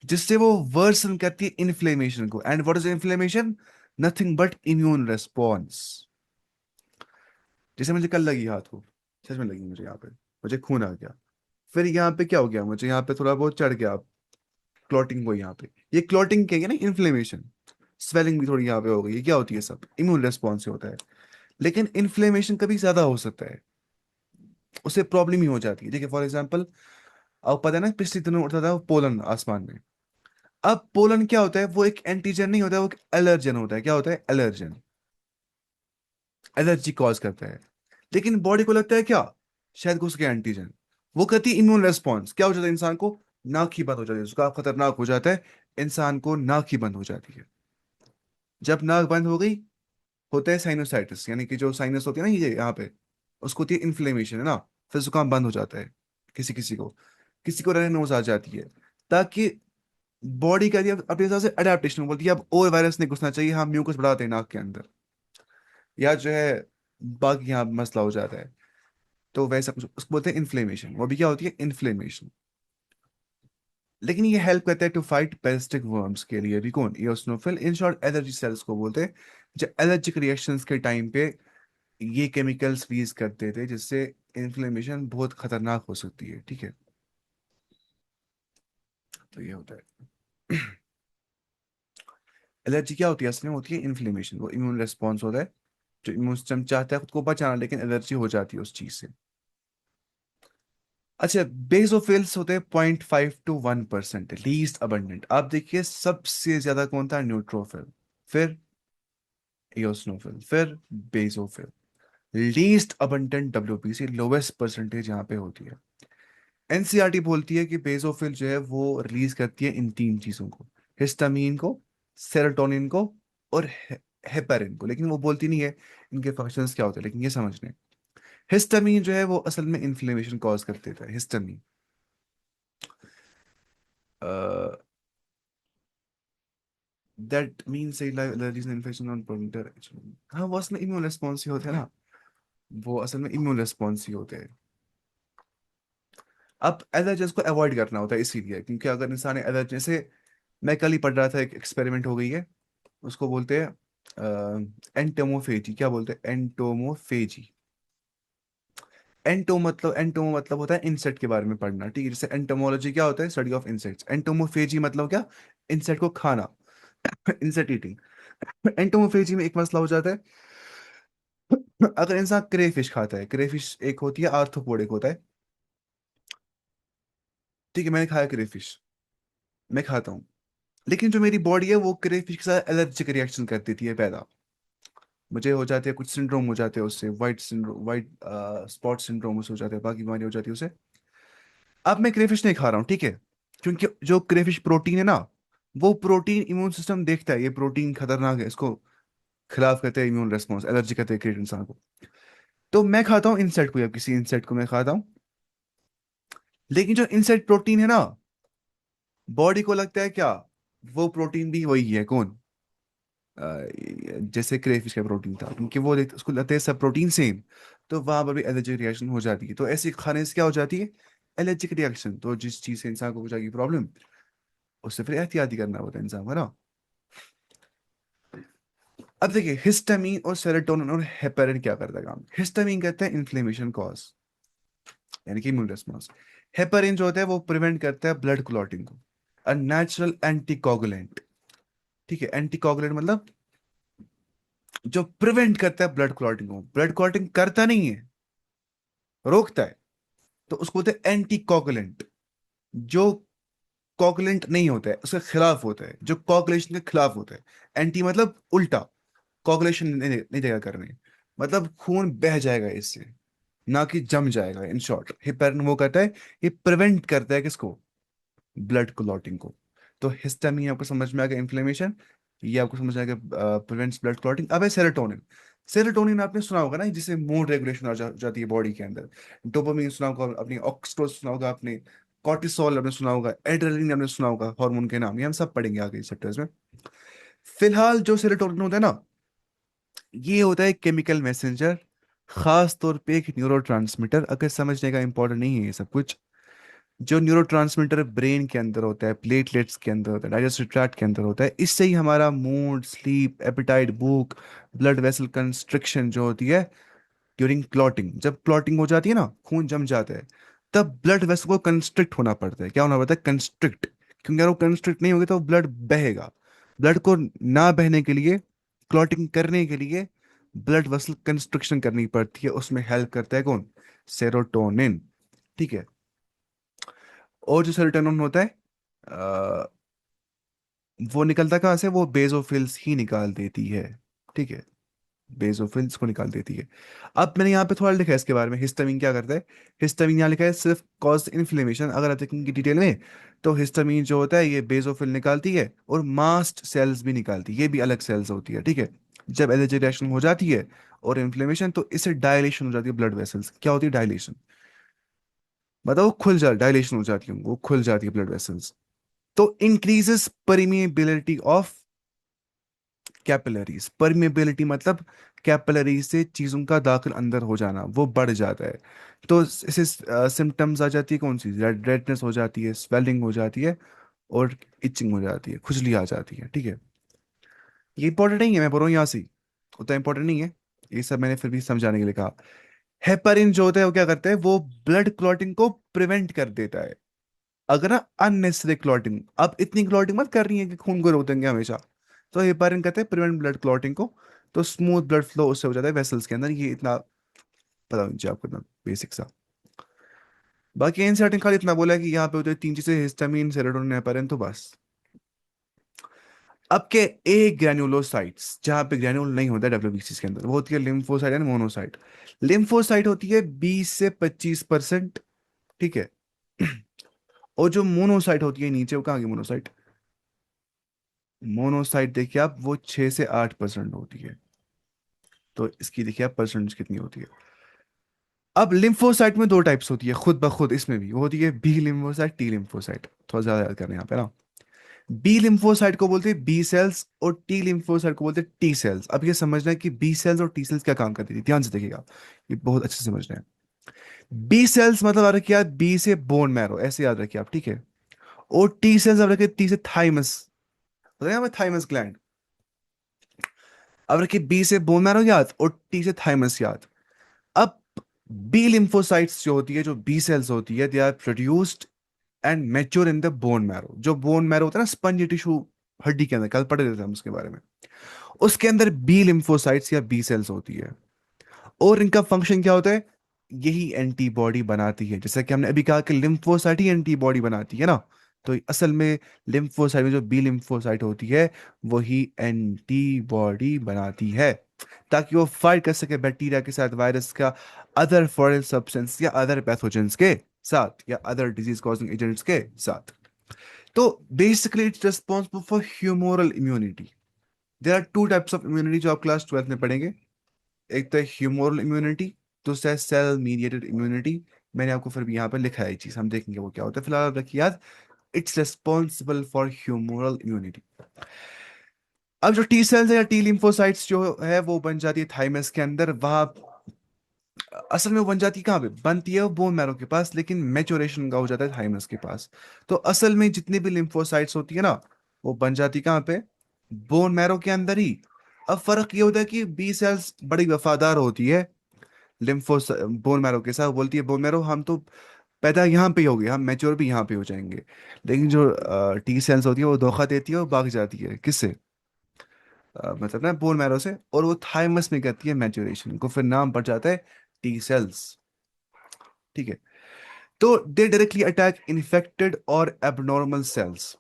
जिससे वो वर्सन करती है इन्फ्लेमेशन को। And what is inflammation? Nothing but immune response. जैसे मुझे कल लगी हाथ को, सच में लगी मुझे यहाँ पे, मुझे खून आ गया, फिर यहाँ पे क्या हो गया, मुझे यहाँ पे थोड़ा बहुत चढ़ गया, क्लॉटिंग हुई यहाँ पे, ये क्लॉटिंग क्या है ना, इन्फ्लेमेशन। स्वेलिंग भी थोड़ी यहाँ पे हो गई, ये क्या होती है? सब इम्यून रेस्पॉन्स से होता है। लेकिन इन्फ्लेमेशन कभी ज्यादा हो सकता है, उससे प्रॉब्लम ही हो जाती है। देखिए फॉर एग्जाम्पल, आपको पता है ना पिछले दिनों उड़ता था वो पोलन आसमान में। अब पोलन क्या होता है? वो एक एंटीजन नहीं होता है, वो एक एलर्जन होता है। क्या होता है? एलर्जन। एलर्जी कॉज करता है, लेकिन बॉडी को लगता है क्या, शायद घुस गया एंटीजन। वो कहती है इम्यून रेस्पॉन्स, क्या हो जाता है इंसान को? नाक ही बंद हो जाती है, उसका खतरनाक हो जाता है, इंसान को नाक ही बंद हो जाती है। जब नाक बंद हो गई, होता है साइनोसाइटिस, यानी कि जो साइनस होती है ना ये यहाँ पे, उसको होती है इन्फ्लेमेशन, है ना, फिर जुकाम बंद हो जाता है किसी किसी को, किसी को रनिंग नोज आ जाती है, ताकि बॉडी का अपने हिसाब से अडेप्टेशन बोलती है अब और वायरस नहीं घुसना चाहिए, हम म्यूकस बढ़ाते हैं नाक के अंदर, या जो है बाकी यहाँ मसला हो जाता है। तो वैसा कुछ उसको बोलते हैं इन्फ्लेमेशन, वो भी क्या होती है? इन्फ्लेमेशन। लेकिन ये हेल्प करता है टू फाइट पेरिस्टिक वर्म्स के लिए भी, कौन? Eosinophil. In short allergy cells को बोलते हैं, जो एलर्जिक रिएक्शंस के टाइम पे ये केमिकल्स रिलीज करते थे, जिससे इन्फ्लेमेशन बहुत खतरनाक हो सकती है, ठीक है। तो ये होता है। एलर्जी क्या होती है? असल में होती है इन्फ्लेमेशन, वो इम्यून रेस्पॉन्स होता है, जो इम्यून सिस्टम चाहता है खुद को बचाना, लेकिन एलर्जी हो जाती है उस चीज से। अच्छा, बेसोफिल्स होते हैं 0.5 to 1%, लीस्ट अबंडेंट। आप देखिए सबसे ज्यादा कौन था? न्यूट्रोफिल, फिर इओसिनोफिल, फिर basophil. Least abundant WPC, lowest percentage यहाँ पे होती है। एनसीईआरटी बोलती है कि बेसोफिल जो है वो रिलीज करती है इन तीन चीजों को, हिस्टामीन को, सेरोटोनिन को, और हेपेरिन को, लेकिन वो बोलती नहीं है इनके फंक्शंस क्या होते हैं, लेकिन ये समझने। हिस्टामीन जो है वो असल में इन्फ्लेमेशन कॉज कर देता है, histamine. That means allergies and infection on pointer. हाँ, वो असल में इम्यून रिस्पॉन्स ही होते हैं ना, वो असल में इम्यून रिस्पॉन्स ही होते हैं। अब एलर्जेंस को अवॉइड करना होता है इसीलिए, क्योंकि अगर इंसान एलर्जी, जैसे मैं कल ही पढ़ रहा था, एक एक्सपेरिमेंट हो गई है, उसको बोलते हैं एंटोमोफेजी। क्या बोलते हैं? एंटोमोफेजी। एंटोमो मतलब होता है इंसेक्ट के बारे में पढ़ना, ठीक है। जैसे एंटोमोलॉजी क्या होता है? Study of insects. एंटोमोफेजी मतलब क्या? इंसेक्ट को खाना, इंसेक्ट ईटिंग। एंटोमोफेजी में एक मसला हो जाता है, अगर इंसान क्रेफिश खाता है, क्रेफिश एक होती है आर्थ्रोपोड, एक होता है, ठीक है, मैंने खाया क्रेफिश, मैं खाता हूँ, लेकिन जो मेरी बॉडी है वो क्रेफिश के साथ एलर्जिक रिएक्शन कर देती है पैदा, मुझे हो जाते हैं कुछ सिंड्रोम हो जाते हैं उससे, white syndrome, white spot syndrome उससे हो जाते हैं, बाकी बीमारी हो जाती है उससे। अब मैं क्रेफिश नहीं खा रहा हूँ, ठीक है, क्योंकि जो क्रेफिश प्रोटीन है ना, वो प्रोटीन इम्यून सिस्टम देखता है ये प्रोटीन खतरनाक है, इसको खिलाफ करते हैं इम्यून रेस्पॉन्स, एलर्जी करते हैं क्रिएट इंसान को। तो मैं खाता हूँ इंसेक्ट को, या किसी इंसेक्ट को मैं खाता हूँ, लेकिन जो इंसेक्ट प्रोटीन है ना, बॉडी को लगता है क्या, वो प्रोटीन भी वही है, कौन? जैसे क्रेफिश का प्रोटीन था, क्योंकि वो उसको लगता है सब प्रोटीन सेम, तो वहां पर भी एलर्जिक रिएक्शन हो जाती है। तो ऐसे खाने से क्या हो जाती है? Allergic reaction. तो जिस चीज से इंसान को हो जाएगी प्रॉब्लम, उससे फिर एहतियाती करना होता है इंसान को ना। अब देखिए हिस्टामीन और सेरोटोनिन और हेपेरिन क्या करता है काम। हिस्टामीन कहते हैं इन्फ्लेमेशन कॉज, यानी कि इम्यून रिस्पॉन्स। हेपरिन जो होता है वो प्रिवेंट करता है ब्लड क्लॉटिंग को, अ नेचुरल एंटीकोगुलेंट। ठीक है, एंटीकोगुलेंट मतलब जो प्रिवेंट करता है ब्लड क्लॉटिंग को, ब्लड क्लॉटिंग करता नहीं है, रोकता है, तो उसको बोलते हैं एंटीकोगुलेंट। जो कोगुलेंट नहीं होता है उसके खिलाफ होता है, जो कोगुलेशन के खिलाफ होता है। एंटी मतलब उल्टा, कोगुलेशन नहीं देगा करने, मतलब खून बह जाएगा इससे, ना कि जम जाएगा। इन शॉर्ट हेपेरिन वो करता है, ये प्रिवेंट करता है किसको, ब्लड क्लॉटिंग को। तो हिस्टामिन आपको समझ में आ गया, इन्फ्लेमेशन, ये आपको समझ में आ गया प्रिवेंट्स ब्लड क्लॉटिंग। अब है सेरोटोनिन। सेरोटोनिन आपने सुना होगा ना, जिससे मूड रेगुलेशन जाती है बॉडी के अंदर। डोपामिन सुना होगा अपनी, ऑक्सटोसिन सुना होगा आपने, कॉर्टिसोल आपने सुना होगा, एड्रेनलिन आपने सुना होगा, हार्मोन के नाम ये हम सब पढ़ेंगे आगे चैप्टर्स में। फिलहाल जो सेरोटोनिन होता है ना, ये होता है केमिकल मैसेंजर, खास तौर पे एक न्यूरो। अगर समझने का इंपॉर्टेंट नहीं है ये सब कुछ। जो न्यूरो ब्रेन के अंदर होता है, प्लेटलेट्स के अंदर होता है, डाइजेस्टिव ट्रैक्ट के अंदर होता है, इससे ही हमारा मूड, स्लीप, एपेटाइट, भूख, ब्लड वेसल कंस्ट्रिक्शन जो होती है ड्यूरिंग क्लॉटिंग, जब क्लॉटिंग हो जाती है ना, खून जम जाता है, तब ब्लड वेसल को कंस्ट्रिक्ट होना पड़ता है। क्या होना पड़ता है, कंस्ट्रिक्ट। क्योंकि अगर वो कंस्ट्रिक्ट नहीं होगी तो ब्लड बहेगा। ब्लड को ना बहने के लिए, क्लॉटिंग करने के लिए ब्लड वेसल कंस्ट्रिक्शन करनी पड़ती है, उसमें हेल्प करता है कौन, सेरोटोनिन। ठीक है। और जो सेरोटोनिन होता है वो निकलता कहाँ से, वो बेसोफिल्स ही निकाल देती है। ठीक है, बेसोफिल्स को निकाल देती है। अब मैंने यहाँ पे थोड़ा लिखा है इसके बारे में, हिस्टामिन क्या करता है। हिस्टामिन यहाँ लिखा है सिर्फ कॉज इन्फ्लेमेशन, अगर आप देखेंगे डिटेल में तो हिस्टामिन जो होता है ये बेसोफिल निकालती है और मास्ट सेल्स भी निकालती है, ये भी अलग सेल्स होती है। ठीक है, जब एलर्जी रिएक्शन हो जाती है और इन्फ्लेमेशन, तो इससे डायलेशन हो जाती है ब्लड वेसल्स। क्या होती है डायलेशन, मतलब वो खुल जा, डायलेशन हो जाती है, वो खुल जाती है ब्लड वेसल्स। तो increases permeability of capillaries. Permeability मतलब कैपिलरी से चीजों का दाखिल अंदर हो जाना, वो बढ़ जाता है। तो इसे सिम्टम्स आ जाती है कौन सी, रेडनेस हो जाती है, स्वेलिंग हो जाती है, और इचिंग हो जाती है, खुजली आ जाती है। ठीक है, ये इंपॉर्टेंट नहीं है, मैं बोल रहा हूँ यहाँ से, उतना इंपॉर्टेंट नहीं है, ये सब मैंने फिर भी समझाने के लिए कहा। हेपरिन जो होता है वो क्या करता है, वो ब्लड क्लॉटिंग को प्रिवेंट कर देता है। अगर ना अननेसेसरी क्लॉटिंग, अब इतनी क्लॉटिंग मत कर रही है कि खून को रोकेंगे हमेशा, तो हेपारिन कहते हैं प्रिवेंट ब्लड क्लॉटिंग को। तो स्मूथ ब्लड फ्लो उससे हो जाता है वेसल्स के अंदर, ये इतना पता नहीं चाहिए आपको, इतना बेसिक सा। बाकी एनसीईआरटी खाली इतना बोला है कि यहाँ पे होते हैं तीन चीजें, हिस्टामिन, सेरोटोनिन, हेपारिन, तो बस। अब के ए ग्रैन्युलोसाइट्स, जहाँ पे ग्रैन्युल नहीं होता है डब्ल्यूबीसी के अंदर, वो होती है लिम्फोसाइट एंड मोनोसाइट। लिम्फोसाइट होती है 20 से 25%। ठीक है। और जो मोनोसाइट होती है नीचे, वो कहाँ की मोनोसाइट, मोनोसाइट देखिए आप, वो 6 से 8% होती है। तो इसकी देखिए आप परसेंटेज कितनी होती है। अब लिम्फोसाइट में दो टाइप्स होती है खुद ब खुद, इसमें भी वो होती है बी लिम्फोसाइट, टी लिम्फोसाइट। थोड़ा ज्यादा याद करना है यहाँ पे ना। बी लिम्फोसाइट को बोलते हैं बी सेल्स, और टी लिम्फोसाइट को बोलते हैं टी सेल्स। अब ये समझना है कि बी सेल्स और टी सेल्स क्या काम करती थी, ध्यान से देखिएगा, ये बहुत अच्छे से समझना है। बी सेल्स मतलब याद रखिए आप, बी से बोन मैरो, ऐसे याद रखिए आप। ठीक है। और टी सेल्स अब रखिए, टी से थाइमस, बताया हमें थाइमस ग्लैंड। अब रखिए बी से बोन मैरो याद, और टी से थाइमस याद। अब बी लिम्फोसाइट्स जो होती है, जो बी सेल्स होती है, they are produced and mature in the bone marrow. जो बोन मैरो होता है ना, स्पंज टिश्यू, हड्डी के अंदर, कल पढ़ रहे थे हम उसके बारे में। उसके अंदर बी लिम्फोसाइट्स या बी सेल्स होती है। और इनका फंक्शन क्या होता है, यही एंटीबॉडी बनाती है। जैसा कि हमने अभी कहा कि लिम्फोसाइट ही एंटीबॉडी बनाती है ना, तो असल में लिम्फोसाइट में जो बी लिम्फोसाइट होती है, वही एंटीबॉडी बनाती है, ताकि वो फाइट कर सके बैक्टीरिया के साथ, वायरस का, अदर फॉरेन सब्सटेंस या अदर पैथोजेंस के साथ, या अदर डिजीज कॉजिंग एजेंट्स के साथ। तो basically it's responsible for humoral immunity. There are two types of immunity जो आप क्लास 12 में पढ़ेंगे। एक तो है ह्यूमोरल इम्यूनिटी, दूसरा है सेल मीडिएटेड इम्यूनिटी। मैंने आपको फिर भी यहाँ पर लिखा है ये चीज, हम देखेंगे वो क्या होता है। फिलहाल आप रखिए याद, it's responsible for humoral immunity. अब जो टी सेल्स है या टी लिम्फोसाइट्स जो है, वो बन जाती है थाइमस के अंदर। वहां असल में वो बन जाती है कहाँ पे, बनती है वो बोन मैरो के पास, लेकिन मैच्योरेशन का हो जाता है थाइमस के पास। तो असल में जितनी भी लिम्फोसाइट्स होती है ना, वो बन जाती कहाँ पे, बोन मैरो के अंदर ही। अब फर्क ये होता है कि बी सेल्स बड़ी वफादार होती है, लिम्फोस बोन मैरो के साथ, बोलती है बोन मैरो हम तो पैदा यहाँ पे ही हो गए, हम मैच्योर भी यहाँ पे हो जाएंगे। लेकिन जो टी सेल्स होती है वो धोखा देती है और भाग जाती है किससे, मतलब ना बोन मैरो से, और वो थाइमस में करती है मैच्योरेशन को, फिर नाम पड़ जाता है टी सेल्स। ठीक है। तो दे डायरेक्टली अटैक इन्फेक्टेड और एबनॉर्मल सेल्स।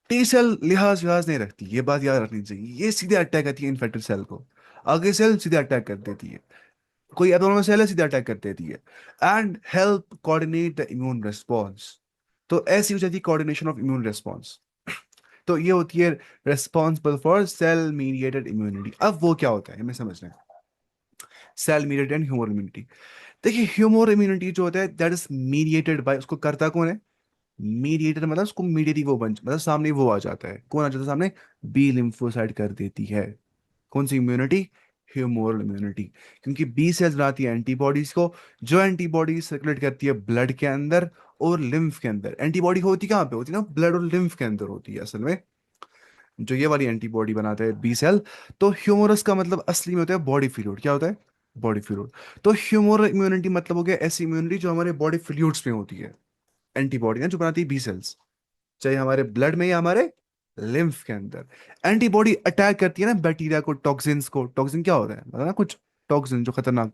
टी सेल लिहाज लिहाज नहीं रखती, ये बात याद रखनी चाहिए, ये सीधे अटैक करती है इन्फेक्टेड सेल को। आगे सेल सीधे अटैक कर देती है, कोई एबनॉर्मल सेल है सीधे अटैक कर देती है। And help coordinate the immune response. तो ऐसी हो जाती है कोऑर्डिनेशन ऑफ इम्यून रिस्पॉन्स। तो ये होती है responsible for cell mediated immunity. अब वो क्या होता है हमें समझना है, cell mediated and humour immunity. देखिए ह्यूमर इम्यूनिटी जो होता है दैट इज मीडिएटेड बाय, उसको करता कौन है, मीडिएटर, मतलब उसको मीडिएटी वो बन, मतलब सामने वो आ जाता है, कौन आ जाता है सामने, बी लिम्फोसाइट कर देती है। कौन सी इम्यूनिटी, ह्यूमोरल इम्यूनिटी। क्योंकि बी सेल्स बनाती है एंटीबॉडीज को, जो एंटीबॉडी सर्कुलेट करती है ब्लड के अंदर और लिम्फ के अंदर। एंटीबॉडी होती कहाँ पे होती है ना, ब्लड और लिम्फ के अंदर होती है असल में, जो ये वाली एंटीबॉडी बनाता है बी सेल। तो ह्यूमरस का मतलब असली में होता है बॉडी फ्लूइड, क्या होता है, बॉडी फ्लूइड। तो ह्यूमरल इम्यूनिटी मतलब हो गया ऐसी इम्यूनिटी जो हमारे बॉडी फ्लूइड्स में होती है, एंटीबॉडी ना जो बनाती है बी सेल्स, चाहे हमारे ब्लड में या हमारे लिम्फ के अंदर। एंटीबॉडी अटैक करती है ना बैक्टीरिया को, टॉक्सिन्स को। टॉक्सिन क्या होता है मतलब ना, कुछ टॉक्सिन जो खतरनाक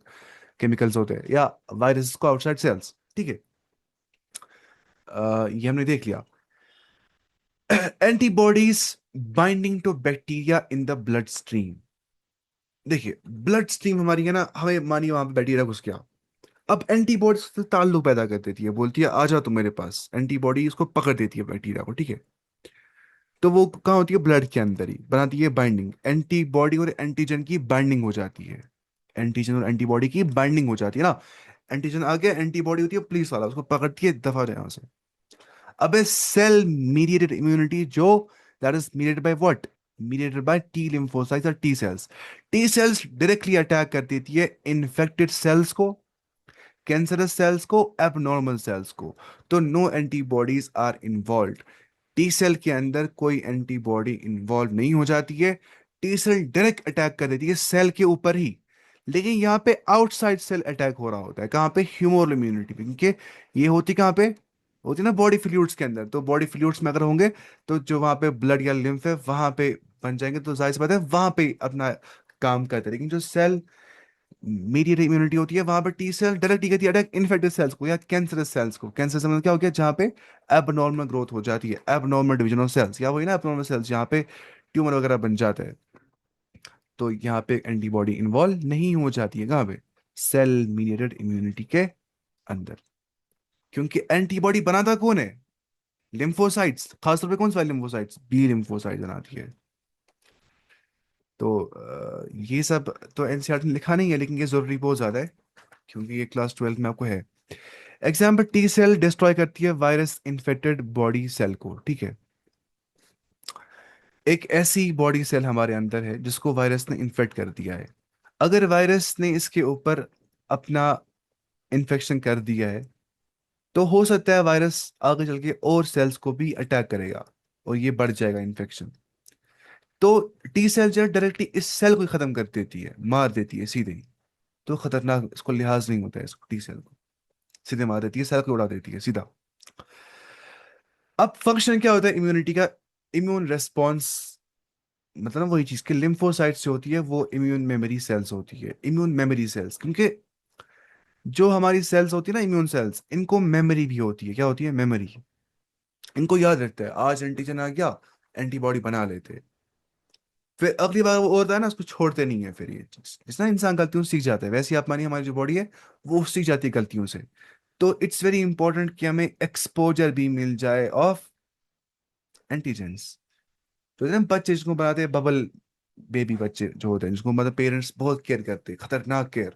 केमिकल्स होते हैं, या वायरस को आउटसाइड सेल्स। ठीक है। ये हमने देख लिया। Antibodies binding to bacteria in the bloodstream. देखिए ब्लड स्ट्रीम हमारी है ना, हमें मानिए वहां पे बैक्टीरिया घुस गया, अब एंटीबॉडी से ताल्लुक पैदा कर देती है, बोलती है आ जाओ तुम मेरे पास, एंटीबॉडी उसको पकड़ देती है बैक्टीरिया को। ठीक है। तो वो कहाँ होती है, ब्लड के अंदर ही बनाती है बाइंडिंग, एंटीबॉडी और एंटीजन की बाइंडिंग हो जाती है। एंटीजन और एंटीबॉडी की बाइंडिंग हो जाती है ना, एंटीजन आ गया, एंटीबॉडी होती है पुलिस वाला, उसको पकड़ती है, दफा हो यहां से। अबे सेल मीडिएटेड इम्यूनिटी जो, that is mediated by what, mediated by T lymphocytes और T cells. T cells directly attack कर देती है इन्फेक्टेड सेल्स को, कैंसरस सेल्स को, एबनॉर्मल सेल्स को। तो no antibodies are involve, T cell के अंदर कोई एंटीबॉडी इन्वॉल्व नहीं हो जाती है। टी सेल डायरेक्ट अटैक कर देती है सेल के ऊपर ही। लेकिन यहाँ पे आउटसाइड सेल अटैक हो रहा होता है, कहाँ पे, ह्यूमरल इम्यूनिटी पे, क्योंकि ये होती कहाँ पे, होती ना बॉडी फ्लूइड्स के अंदर। तो बॉडी फ्लूइड्स में अगर होंगे तो जो वहां पे ब्लड या लिम्फ है वहां पे बन जाएंगे, तो जाहिर सी बात है वहां पे अपना काम करते हैं। लेकिन जो सेल मीडिएटेड इम्यूनिटी होती है वहां पर टी सेल डायरेक्टली करती है अटैक इन्फेक्टेड सेल्स को या कैंसरस सेल्स को। कैंसर से मतलब क्या हो गया, जहाँ पे एबनॉर्मल ग्रोथ हो जाती है, एबनॉर्मल डिवीजन ऑफ सेल्स, या वही ना एबनॉर्मल सेल्स जहाँ पे ट्यूमर वगैरह बन जाता है। तो यहाँ पे एंटीबॉडी इन्वॉल्व नहीं हो जाती है, कहाँ पे, सेल मीडिएटेड इम्यूनिटी के अंदर। क्योंकि एंटीबॉडी बनाता कौन है, लिम्फोसाइट्स, खासतौर पे कौन सा लिम्फोसाइट्स, बी लिम्फोसाइट बनाती है। तो ये सब तो एनसीईआरटी में लिखा नहीं है, लेकिन ये जरूरी बहुत ज्यादा है, क्योंकि ये क्लास 12 में आपको है। एग्जाम्पल, टी सेल डिस्ट्रॉय करती है वायरस इन्फेक्टेड बॉडी सेल को। ठीक है। एक ऐसी बॉडी सेल हमारे अंदर है जिसको वायरस ने इन्फेक्ट कर दिया है। अगर वायरस ने इसके ऊपर अपना इन्फेक्शन कर दिया है, तो हो सकता है वायरस आगे चल के और सेल्स को भी अटैक करेगा और ये बढ़ जाएगा इन्फेक्शन। तो टी सेल जो डायरेक्टली इस सेल को ही खत्म कर देती है, मार देती है सीधे ही। तो खतरनाक, इसको लिहाज नहीं होता है, इसको टी सेल को सीधे मार देती है, सेल को उड़ा देती है सीधा। अब फंक्शन क्या होता है इम्यूनिटी का, इम्यून रेस्पॉन्स, मतलब ना वही चीज कि लिम्फोसाइट्स से होती है वो इम्यून मेमोरी सेल्स होती है, इम्यून मेमोरी सेल्स। क्योंकि जो हमारी सेल्स होती है ना इम्यून सेल्स, इनको मेमोरी भी होती है, क्या होती है, मेमोरी। इनको याद रखते हैं, आज एंटीजन आ गया, एंटीबॉडी बना लेते हैं, फिर अगली बार वो होता है ना उसको छोड़ते नहीं है। फिर ये चीज जिस ना इंसान गलतियों से सीख जाता है, वैसे ही आप मानिए हमारी जो बॉडी है वो सीख जाती है गलतियों से। तो इट्स वेरी इंपॉर्टेंट कि हमें एक्सपोजर भी मिल जाए ऑफ एंटीजेंस। तो ना बच्चे जिसको बनाते हैं बबल बेबी, बच्चे जो होते हैं जिसको मतलब पेरेंट्स बहुत केयर करते हैं, खतरनाक केयर,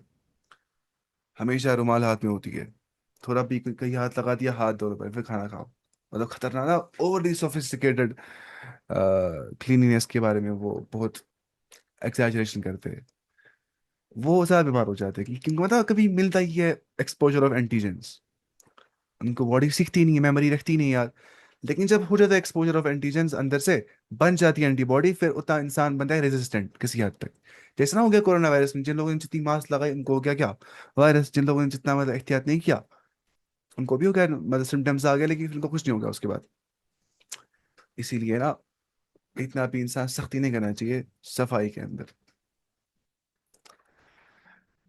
हमेशा रुमाल हाथ में होती है, थोड़ा भी कहीं हाथ लगा दिया हाथ धो लो पहले, फिर खाना खाओ। मतलब खतरनाक ना, ओवरली सोफिस्टिकेटेड क्लीनिनेस के बारे में वो बहुत एक्सैजरेशन करते हैं। वो ज्यादा बीमार हो जाते हैं क्योंकि मतलब कभी मिलता ही है एक्सपोजर ऑफ एंटीजेंस, उनको बॉडी सीखती नहीं है, मेमोरी रखती नहीं यार। लेकिन जब हो जाता है एक्सपोजर ऑफ एंटीजेंस अंदर से, बन जाती है एंटीबॉडी, फिर उतना इंसान बनता है रेजिस्टेंट किसी हद तक। जैसे ना हो गया कोरोना वायरस में, जिन लोगों ने जितनी मास्क लगाई उनको हो गया क्या वायरस, जिन लोगों ने जितना मतलब एहतियात नहीं किया उनको भी हो गया, मतलब सिम्टम्स आ गए, लेकिन उनको कुछ नहीं हो गया उसके बाद। इसीलिए ना इतना भी इंसान सख्ती नहीं करना चाहिए सफाई के अंदर।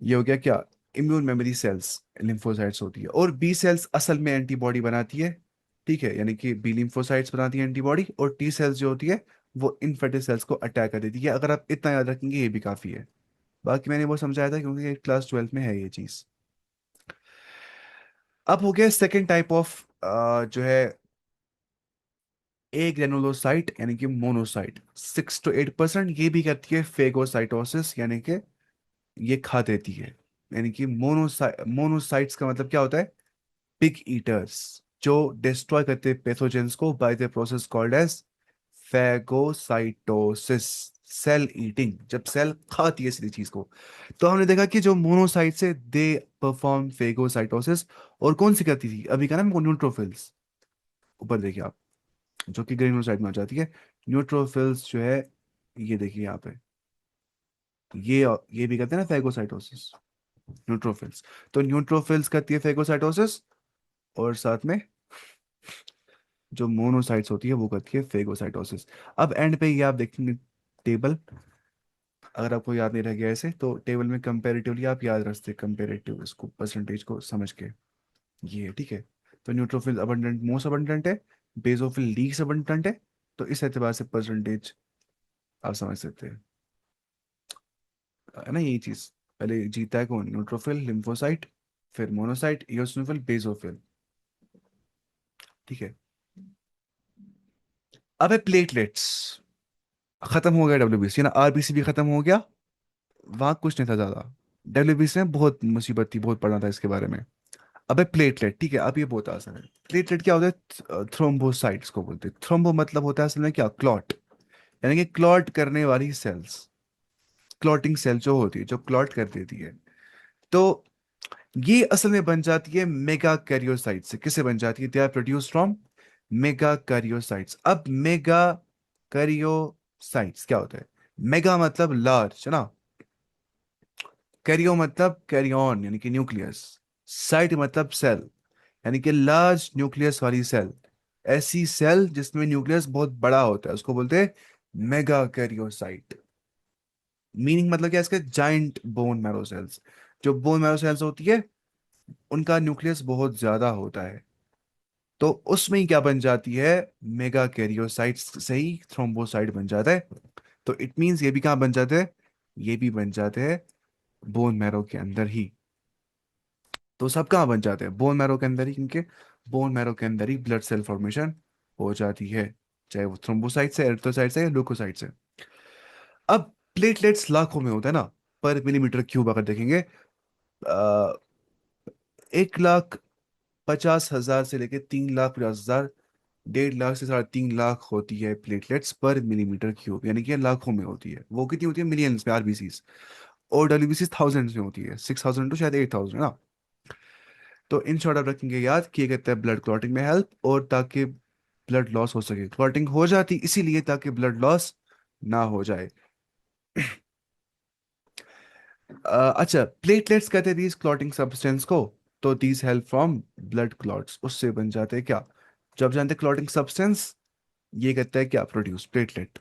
ये हो गया क्या, इम्यून मेमोरी सेल्स लिम्फोसाइट्स होती है, और बी सेल्स असल में एंटीबॉडी बनाती है। ठीक है, यानी कि बी लिम्फोसाइट्स बनाती है एंटीबॉडी, और टी सेल्स जो होती है वो इन्फेक्टेड सेल्स को अटैक कर देती है। अगर आप इतना याद रखेंगे ये भी काफ़ी है। बाकी मैंने वो समझाया था क्योंकि क्लास 12 में है ये चीज़। अब हो गया सेकेंड टाइप ऑफ जो है ए ग्रेनुलोसाइट यानी कि मोनोसाइट, 6 to 8%। ये भी करती है फेगोसाइटोसिस, यानी कि ये खा देती है। यानी कि मोनोसाइट्स का मतलब क्या होता है, पिग ईटर्स, जो डिस्ट्रॉय करते हैं पैथोजेंस को by the process called as phagocytosis. Cell eating, जब सेल खाती है किसी चीज को। तो हमने देखा कि जो मोनोसाइट्स है दे परफॉर्म फेगोसाइटोसिस। और कौन सी करती थी, अभी का नाम न्यूट्रोफिल्स, ऊपर देखिए आप, जो कि ग्रेनुलोसाइट में आ जाती है। न्यूट्रोफिल्स जो है, ये देखिए यहाँ पे, ये भी करते हैं ना फेगोसाइटोसिस, न्यूट्रोफिल्स। तो न्यूट्रोफिल्स करती है फेगोसाइटोसिस, और साथ में जो मोनोसाइट्स होती है वो करती है फेगोसाइटोसिस। अब एंड पे ये आप देखेंगे टेबल, अगर आपको याद नहीं रह गया ऐसे तो टेबल में कंपेरेटिवली आप याद रखते, कंपेरेटिव इसको परसेंटेज को समझ के, ये है, ठीक है। तो न्यूट्रोफिल अबंडेंट मोस्ट अबंडेंट है, बेसोफिल लीस्ट अबंडेंट है। तो इस एतबार से परसेंटेज आप समझ सकते हैं, है ना यही चीज। पहले जीता है कौन, न्यूट्रोफिल लिम्फोसाइट, फिर मोनोसाइट, इयोसिनोफिल, बेसोफिल। ठीक है। अब है प्लेटलेट्स, खत्म हो गया डब्ल्यूबीसी ना, आरबीसी भी खत्म हो गया, वहां कुछ नहीं था ज्यादा। डब्ल्यूबीसी में बहुत मुसीबत थी, बहुत पढ़ना था इसके बारे में। अब है प्लेटलेट, ठीक है, अब ये बहुत आसान है। प्लेटलेट क्या होता है, थ्रोम्बोसाइट्स को बोलते हैं। थ्रोम्बो मतलब होता है असल में क्या, क्लॉट, यानी कि क्लॉट करने वाली सेल्स, क्लॉटिंग सेल जो होती है जो क्लॉट कर देती है। तो ये असल में बन जाती है मेगा कैरियोसाइट से। किससे बन जाती है, they are produce from megakaryocytes. अब मेगा कैरियोसाइट्स क्या होता है, मेगा मतलब लार्ज है ना, कैरियो मतलब कैरियन यानी कि न्यूक्लियस, साइट मतलब सेल, यानी कि लार्ज न्यूक्लियस वाली सेल। ऐसी सेल जिसमें न्यूक्लियस बहुत बड़ा होता है उसको बोलते हैं मेगा कैरियोसाइट। मीनिंग मतलब क्या है इसका, जाइंट बोन मैरो सेल्स। जो बोन मैरो सेल्स होती है उनका न्यूक्लियस बहुत ज्यादा होता है। तो उसमें ही क्या बन जाती है, मेगा कैरियोसाइट्स से ही थ्रोम्बोसाइट बन जाता है। तो इट मींस ये भी कहाँ बन जाते हैं, ये भी बन जाते हैं बोन मैरो के अंदर ही। तो सब कहाँ बन जाते हैं, बोन मैरो के अंदर ही, क्योंकि बोन मैरो के अंदर ही ब्लड सेल फॉर्मेशन हो जाती है, चाहे वो थ्रोम्बोसाइट से, एरिथ्रोसाइट से, या ल्यूकोसाइट से। अब प्लेटलेट्स लाखों में होता है ना, पर मिलीमीटर क्यूब अगर देखेंगे, 1,50,000 से लेके 3,50,000, 1.5 लाख से 3.5 लाख होती है प्लेटलेट्स पर मिलीमीटर क्यूब, यानी कि लाखों में होती है। वो कितनी होती है, मिलियंस में आरबीसीज। और डब्ल्यूबीसी थाउजेंड्स में होती है, 6,000 टू शायद 8,000 ना। तो इन शॉर्ट आप रखेंगे याद कि ये कहता है ब्लड क्लॉटिंग में हेल्प, और ताकि ब्लड लॉस हो सके, क्लॉटिंग हो जाती इसीलिए ताकि ब्लड लॉस ना हो जाए। अच्छा, प्लेटलेट्स कहते हैं दीज क्लॉटिंग सब्सटेंस को। तो these help from blood clots, उससे बन जाते हैं क्या, जब जानते हैं क्लॉटिंग सब्सटेंस, ये कहता है क्या, प्रोड्यूस प्लेटलेट।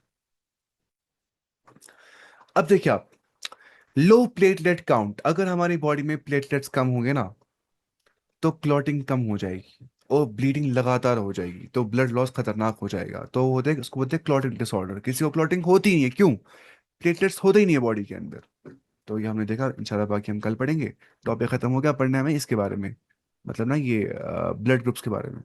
अब देखिए आप, लो प्लेटलेट काउंट, अगर हमारी बॉडी में प्लेटलेट्स कम होंगे ना तो क्लॉटिंग कम हो जाएगी, और ब्लीडिंग लगातार हो जाएगी, तो ब्लड लॉस खतरनाक हो जाएगा। तो वो होते उसको बोलते हैं क्लॉटिंग डिसऑर्डर। किसी को क्लॉटिंग होती नहीं है, क्यों, प्लेटलेट्स होते ही नहीं है बॉडी के अंदर। तो ये हमने देखा, इंशाल्लाह बाकी हम कल पढ़ेंगे। टॉपिक खत्म हो गया पढ़ने में इसके बारे में, मतलब ना ये ब्लड ग्रुप्स के बारे में।